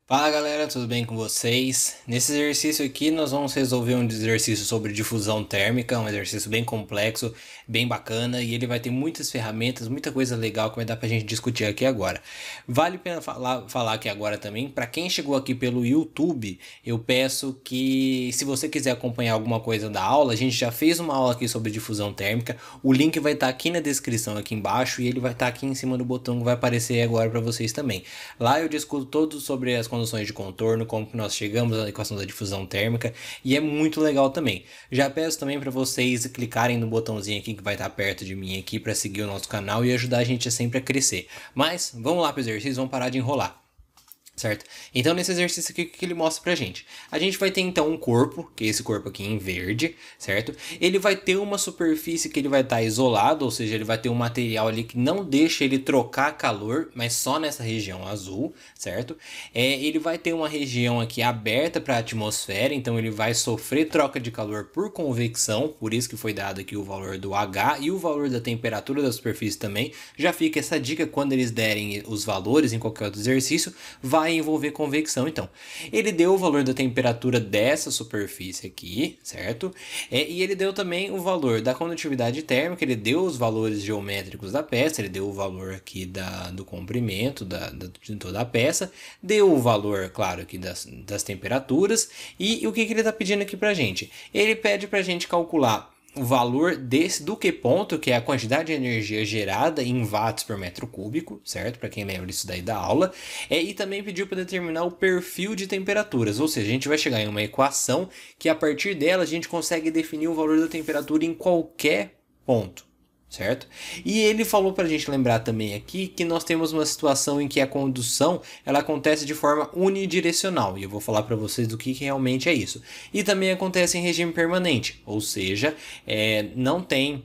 Fala galera, tudo bem com vocês? Nesse exercício aqui nós vamos resolver um exercício sobre difusão térmica, um exercício bem complexo, bem bacana e ele vai ter muitas ferramentas, muita coisa legal que vai dar pra gente discutir aqui agora. Vale a pena falar aqui agora também, para quem chegou aqui pelo YouTube, eu peço que se você quiser acompanhar alguma coisa da aula, a gente já fez uma aula aqui sobre difusão térmica, o link vai estar aqui na descrição aqui embaixo e ele vai estar aqui em cima do botão que vai aparecer agora para vocês também. Lá eu discuto tudo sobre as condições de contorno, como que nós chegamos à equação da difusão térmica e é muito legal também. Já peço também para vocês clicarem no botãozinho aqui que vai estar perto de mim aqui para seguir o nosso canal e ajudar a gente sempre a crescer. Mas vamos lá para o exercício, vamos parar de enrolar. Certo? Então nesse exercício aqui, o que ele mostra pra gente? A gente vai ter então um corpo, que é esse corpo aqui em verde, certo? Ele vai ter uma superfície que ele vai estar isolado, ou seja, ele vai ter um material ali que não deixa ele trocar calor, mas só nessa região azul, certo? Ele vai ter uma região aqui aberta para a atmosfera, então ele vai sofrer troca de calor por convecção, por isso que foi dado aqui o valor do H e o valor da temperatura da superfície também. Já fica essa dica quando eles derem os valores em qualquer outro exercício, vai envolver convecção, então. Ele deu o valor da temperatura dessa superfície aqui, certo? E ele deu também o valor da condutividade térmica, ele deu os valores geométricos da peça, ele deu o valor aqui do comprimento de toda a peça, deu o valor, claro, aqui das temperaturas, e o que ele está pedindo aqui pra gente? Ele pede pra gente calcular o valor do Q ponto, que é a quantidade de energia gerada em watts por metro cúbico, certo? Para quem lembra disso daí da aula. E também pediu para determinar o perfil de temperaturas, ou seja, a gente vai chegar em uma equação que a partir dela a gente consegue definir o valor da temperatura em qualquer ponto. Certo? E ele falou para a gente lembrar também aqui que nós temos uma situação em que a condução ela acontece de forma unidirecional, e eu vou falar para vocês do que realmente é isso. E também acontece em regime permanente, ou seja, não tem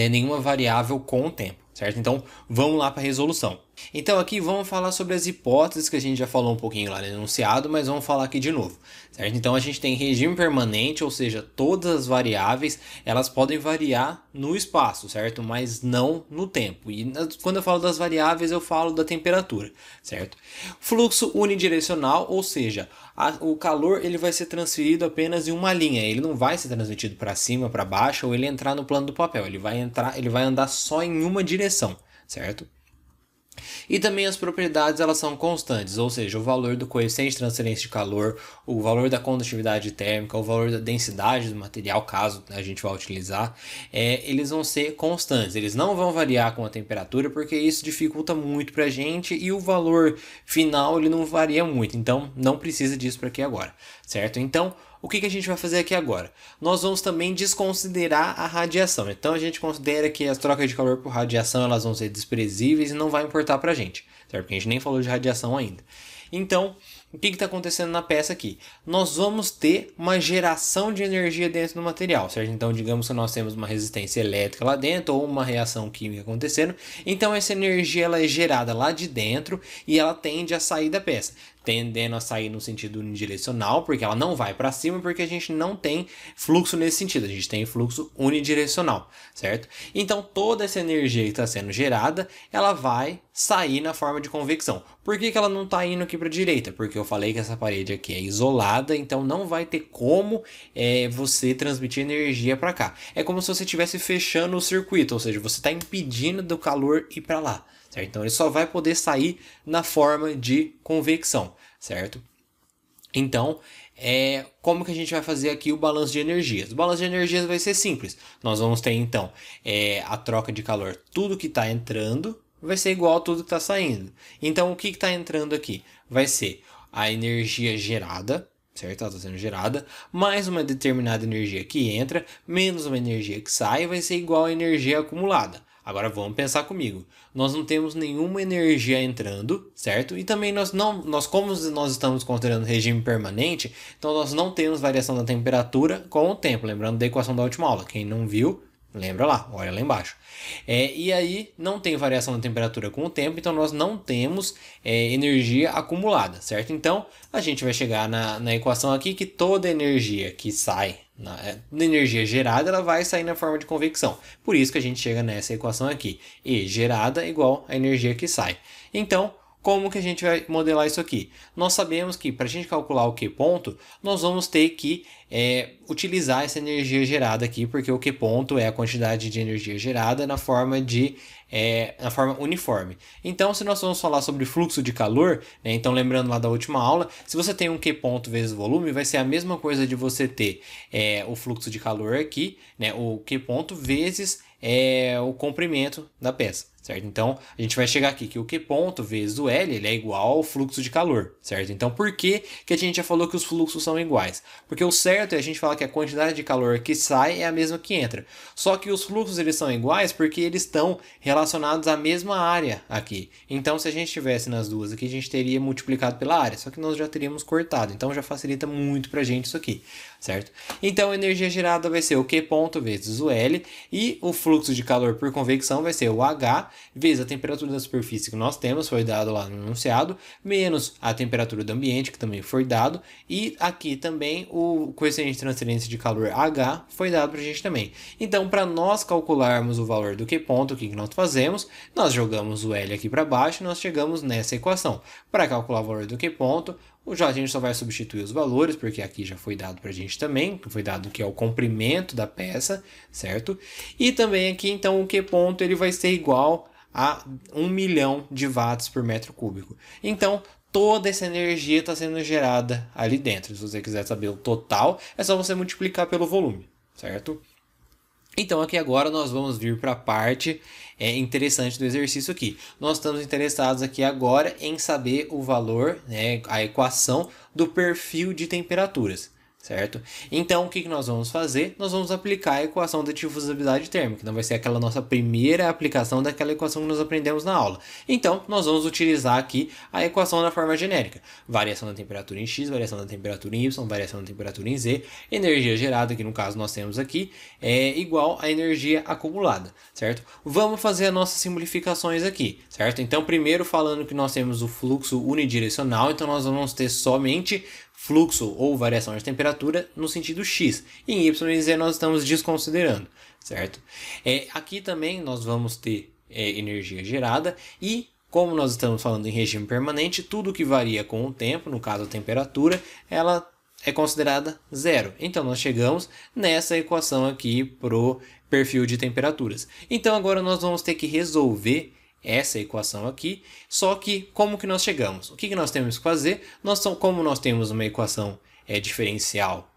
nenhuma variável com o tempo, certo? Então vamos lá para a resolução. Então aqui vamos falar sobre as hipóteses que a gente já falou um pouquinho lá no enunciado, mas vamos falar aqui de novo, certo? Então a gente tem regime permanente, ou seja, todas as variáveis elas podem variar no espaço, certo? Mas não no tempo. E quando eu falo das variáveis eu falo da temperatura, certo? Fluxo unidirecional, ou seja, o calor ele vai ser transferido apenas em uma linha, ele não vai ser transmitido para cima, para baixo ou ele entrar no plano do papel, ele vai andar só em uma direção, certo? E também as propriedades elas são constantes, ou seja, o valor do coeficiente de transferência de calor, o valor da condutividade térmica, o valor da densidade do material, caso a gente vá utilizar, eles vão ser constantes, eles não vão variar com a temperatura, porque isso dificulta muito para a gente e o valor final ele não varia muito, então não precisa disso para aqui agora, certo? Então, o que a gente vai fazer aqui agora? Nós vamos também desconsiderar a radiação. Então a gente considera que as trocas de calor por radiação elas vão ser desprezíveis e não vai importar para a gente, certo? Porque a gente nem falou de radiação ainda. Então, o que está acontecendo na peça aqui? Nós vamos ter uma geração de energia dentro do material, certo? Então, digamos que nós temos uma resistência elétrica lá dentro ou uma reação química acontecendo. Então, essa energia ela é gerada lá de dentro e ela tende a sair da peça, tendendo a sair no sentido unidirecional, porque ela não vai para cima, porque a gente não tem fluxo nesse sentido, a gente tem fluxo unidirecional, certo? Então, toda essa energia que está sendo gerada, ela vai sair na forma de convecção. Por que ela não está indo aqui para a direita? Porque eu falei que essa parede aqui é isolada, então não vai ter como você transmitir energia para cá. É como se você estivesse fechando o circuito, ou seja, você está impedindo do calor ir para lá, certo? Então ele só vai poder sair na forma de convecção, certo? Então, como que a gente vai fazer aqui o balanço de energias? O balanço de energias vai ser simples. Nós vamos ter então a troca de calor, tudo que está entrando vai ser igual a tudo que está saindo. Então, o que está entrando aqui? Vai ser a energia gerada, certo? Ela está sendo gerada, mais uma determinada energia que entra, menos uma energia que sai, vai ser igual à energia acumulada. Agora vamos pensar comigo. Nós não temos nenhuma energia entrando, certo? E também como nós estamos considerando regime permanente, então nós não temos variação da temperatura com o tempo. Lembrando da equação da última aula. Quem não viu, lembra lá, olha lá embaixo. E aí não tem variação da temperatura com o tempo, então nós não temos energia acumulada, certo? Então a gente vai chegar na equação aqui que toda energia que sai, na energia gerada, ela vai sair na forma de convecção. Por isso que a gente chega nessa equação aqui. E gerada igual a energia que sai. Então, Como que a gente vai modelar isso aqui? Nós sabemos que para a gente calcular o Q ponto, nós vamos ter que utilizar essa energia gerada aqui, porque o Q ponto é a quantidade de energia gerada na forma uniforme. Então, se nós vamos falar sobre fluxo de calor, né, então lembrando lá da última aula, se você tem um Q ponto vezes volume, vai ser a mesma coisa de você ter o fluxo de calor aqui, né, o Q ponto vezes o comprimento da peça, certo? Então, a gente vai chegar aqui que o Q ponto vezes o L, ele é igual ao fluxo de calor, certo? Então, por que a gente já falou que os fluxos são iguais? Porque o certo é a gente falar que a quantidade de calor que sai é a mesma que entra. Só que os fluxos eles são iguais porque eles estão relacionados à mesma área aqui. Então, se a gente estivesse nas duas aqui, a gente teria multiplicado pela área, só que nós já teríamos cortado. Então, já facilita muito pra gente isso aqui, certo? Então, a energia gerada vai ser o Q ponto vezes o L e o fluxo de calor por convecção vai ser o H vezes a temperatura da superfície que nós temos, foi dado lá no enunciado, menos a temperatura do ambiente, que também foi dado, e aqui também o coeficiente de transferência de calor H foi dado para a gente também. Então, para nós calcularmos o valor do Q ponto, o que nós fazemos? Nós jogamos o L aqui para baixo e nós chegamos nessa equação. Para calcular o valor do Q ponto, a gente só vai substituir os valores, porque aqui já foi dado para a gente também, foi dado que é o comprimento da peça, certo? E também aqui, então, o Q ponto ele vai ser igual a 1 milhão de watts por metro cúbico. Então, toda essa energia está sendo gerada ali dentro. Se você quiser saber o total, é só você multiplicar pelo volume, certo? Então, aqui agora nós vamos vir para a parte interessante do exercício aqui. Nós estamos interessados aqui agora em saber o valor, né, a equação do perfil de temperaturas, certo? Então, o que nós vamos fazer? Nós vamos aplicar a equação da difusividade térmica. Então, vai ser aquela nossa primeira aplicação daquela equação que nós aprendemos na aula. Então, nós vamos utilizar aqui a equação na forma genérica. Variação da temperatura em X, variação da temperatura em Y, variação da temperatura em Z. Energia gerada, que no caso nós temos aqui, é igual à energia acumulada, certo? Vamos fazer as nossas simplificações aqui, certo? Então, primeiro falando que nós temos o fluxo unidirecional, então nós vamos ter somente fluxo ou variação de temperatura no sentido X. Em Y e Z nós estamos desconsiderando, certo? Aqui também nós vamos ter energia gerada e, como nós estamos falando em regime permanente, tudo que varia com o tempo, no caso a temperatura, ela é considerada zero. Então nós chegamos nessa equação aqui para o perfil de temperaturas. Então agora nós vamos ter que resolver essa equação aqui, só que como que nós chegamos? O que nós temos que fazer? Como nós temos uma equação diferencial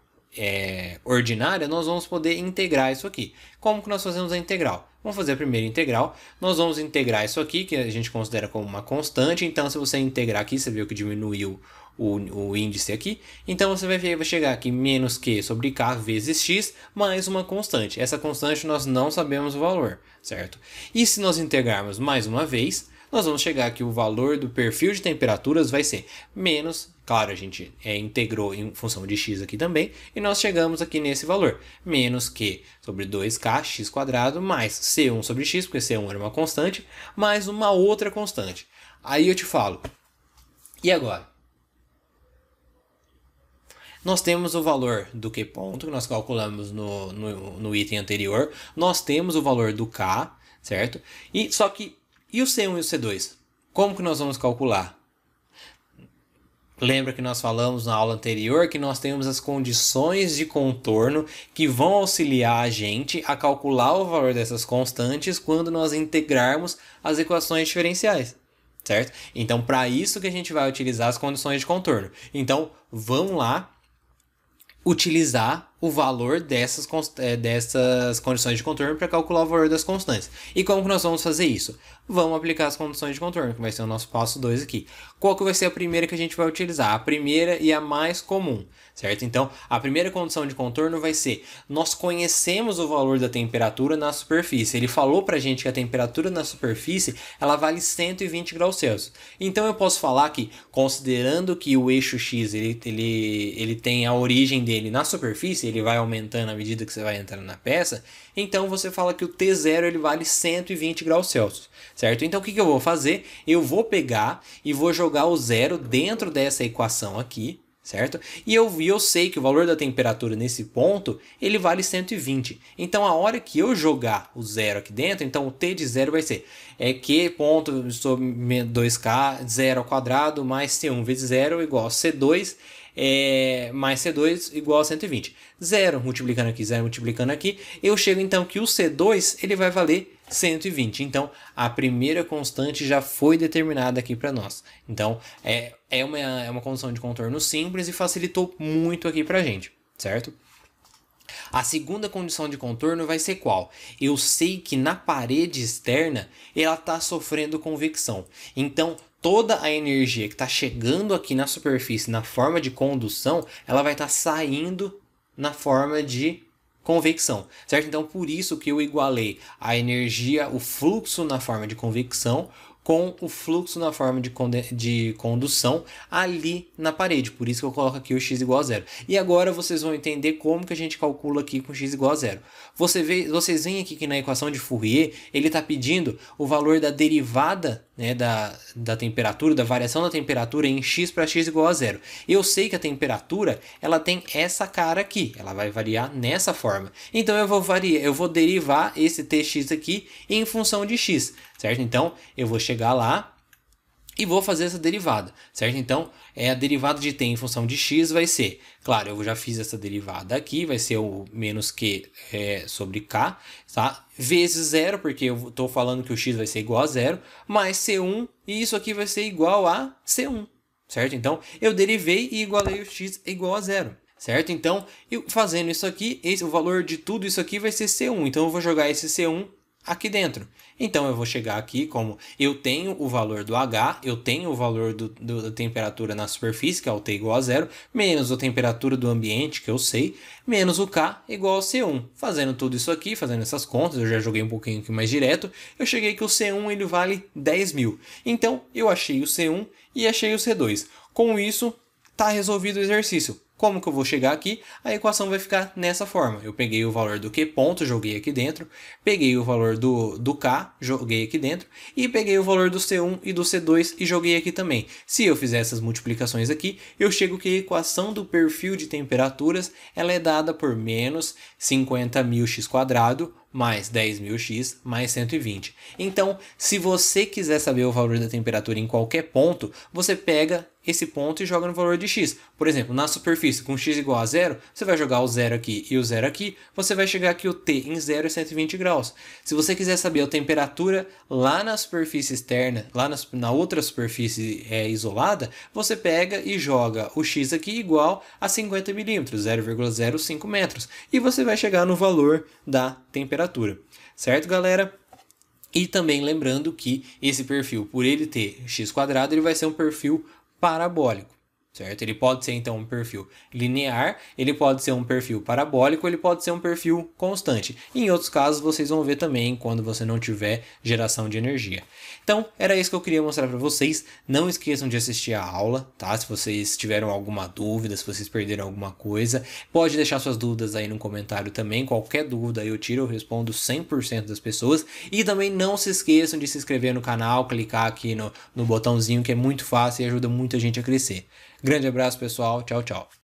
ordinária, nós vamos poder integrar isso aqui. Como que nós fazemos a integral? Vamos fazer a primeira integral, nós vamos integrar isso aqui, que a gente considera como uma constante, então se você integrar aqui, você viu que diminuiu o índice aqui, então você vai chegar aqui menos Q sobre K vezes X mais uma constante. Essa constante nós não sabemos o valor, certo? E se nós integrarmos mais uma vez, nós vamos chegar aqui, o valor do perfil de temperaturas vai ser menos, claro, a gente integrou em função de x aqui também, e nós chegamos aqui nesse valor, menos Q sobre 2K x quadrado mais C1 sobre x, porque C1 era uma constante, mais uma outra constante. Aí eu te falo, e agora? Nós temos o valor do Q ponto, que nós calculamos no item anterior. Nós temos o valor do K, certo? E o C1 e o C2? Como que nós vamos calcular? Lembra que nós falamos na aula anterior que nós temos as condições de contorno que vão auxiliar a gente a calcular o valor dessas constantes quando nós integrarmos as equações diferenciais, certo? Então, para isso que a gente vai utilizar as condições de contorno. Então, vamos lá utilizar o valor dessas condições de contorno para calcular o valor das constantes. E como que nós vamos fazer isso? Vamos aplicar as condições de contorno, que vai ser o nosso passo 2 aqui. Qual que vai ser a primeira que a gente vai utilizar? A primeira e a mais comum, certo? Então, a primeira condição de contorno vai ser, nós conhecemos o valor da temperatura na superfície. Ele falou para a gente que a temperatura na superfície, ela vale 120 graus Celsius. Então, eu posso falar que, considerando que o eixo X, ele tem a origem dele na superfície, ele vai aumentando à medida que você vai entrando na peça, então você fala que o T0 ele vale 120 graus Celsius, certo? Então o que eu vou fazer? Eu vou pegar e vou jogar o zero dentro dessa equação aqui, certo? E eu sei que o valor da temperatura nesse ponto, ele vale 120. Então, a hora que eu jogar o zero aqui dentro, então o t de zero vai ser Q ponto sobre 2K, zero ao quadrado, mais C1 vezes zero igual a C2, mais C2 igual a 120. Zero multiplicando aqui, zero multiplicando aqui, eu chego então que o C2 ele vai valer 120. Então, a primeira constante já foi determinada aqui para nós. Então, é uma condição de contorno simples e facilitou muito aqui para a gente, certo? A segunda condição de contorno vai ser qual? Eu sei que na parede externa ela está sofrendo convecção. Então, toda a energia que está chegando aqui na superfície na forma de condução, ela vai estar saindo na forma de convecção, certo? Então, por isso que eu igualei a energia, o fluxo na forma de convecção com o fluxo na forma de condução ali na parede. Por isso que eu coloco aqui o x igual a zero. E agora vocês vão entender como que a gente calcula aqui com x igual a zero. Vocês veem aqui que na equação de Fourier, ele está pedindo o valor da derivada, né, da temperatura, da variação da temperatura em x para x igual a zero. Eu sei que a temperatura ela tem essa cara aqui, ela vai variar nessa forma. Então eu vou derivar esse tx aqui em função de x, certo? Então eu vou chegar lá e vou fazer essa derivada, certo? Então, a derivada de t em função de x vai ser, claro, eu já fiz essa derivada aqui, vai ser o menos q sobre k, tá? Vezes zero, porque eu estou falando que o x vai ser igual a zero, mais c1, e isso aqui vai ser igual a c1, certo? Então, eu derivei e igualei o x igual a zero, certo? Então, eu fazendo isso aqui, o valor de tudo isso aqui vai ser c1, então eu vou jogar esse c1 aqui dentro. Então eu vou chegar aqui como eu tenho o valor do H, eu tenho o valor da temperatura na superfície, que é o T igual a zero, menos a temperatura do ambiente, que eu sei, menos o K igual a C1. Fazendo tudo isso aqui, fazendo essas contas, eu já joguei um pouquinho aqui mais direto, eu cheguei que o C1 ele vale 10.000. Então eu achei o C1 e achei o C2. Com isso, está resolvido o exercício. Como que eu vou chegar aqui? A equação vai ficar nessa forma. Eu peguei o valor do Q ponto, joguei aqui dentro. Peguei o valor do K, joguei aqui dentro. E peguei o valor do C1 e do C2 e joguei aqui também. Se eu fizer essas multiplicações aqui, eu chego que a equação do perfil de temperaturas ela é dada por menos 50.000 x quadrado mais 10.000x mais 120. Então, se você quiser saber o valor da temperatura em qualquer ponto, você pega esse ponto e joga no valor de x. Por exemplo, na superfície com x igual a zero, você vai jogar o zero aqui e o zero aqui, você vai chegar aqui o T em 0 é 120 graus. Se você quiser saber a temperatura lá na superfície externa, lá na outra superfície isolada, você pega e joga o x aqui igual a 50 milímetros, 0,05 metros. E você vai chegar no valor da temperatura. Certo, galera? E também lembrando que esse perfil, por ele ter x quadrado, ele vai ser um perfil parabólico, certo? Ele pode ser então um perfil linear, ele pode ser um perfil parabólico, ele pode ser um perfil constante. E em outros casos vocês vão ver também quando você não tiver geração de energia. Então, era isso que eu queria mostrar para vocês. Não esqueçam de assistir a aula, tá? Se vocês tiveram alguma dúvida, se vocês perderam alguma coisa, pode deixar suas dúvidas aí no comentário também. Qualquer dúvida eu tiro, eu respondo 100% das pessoas. E também não se esqueçam de se inscrever no canal, clicar aqui no botãozinho que é muito fácil e ajuda muita gente a crescer. Grande abraço, pessoal. Tchau, tchau.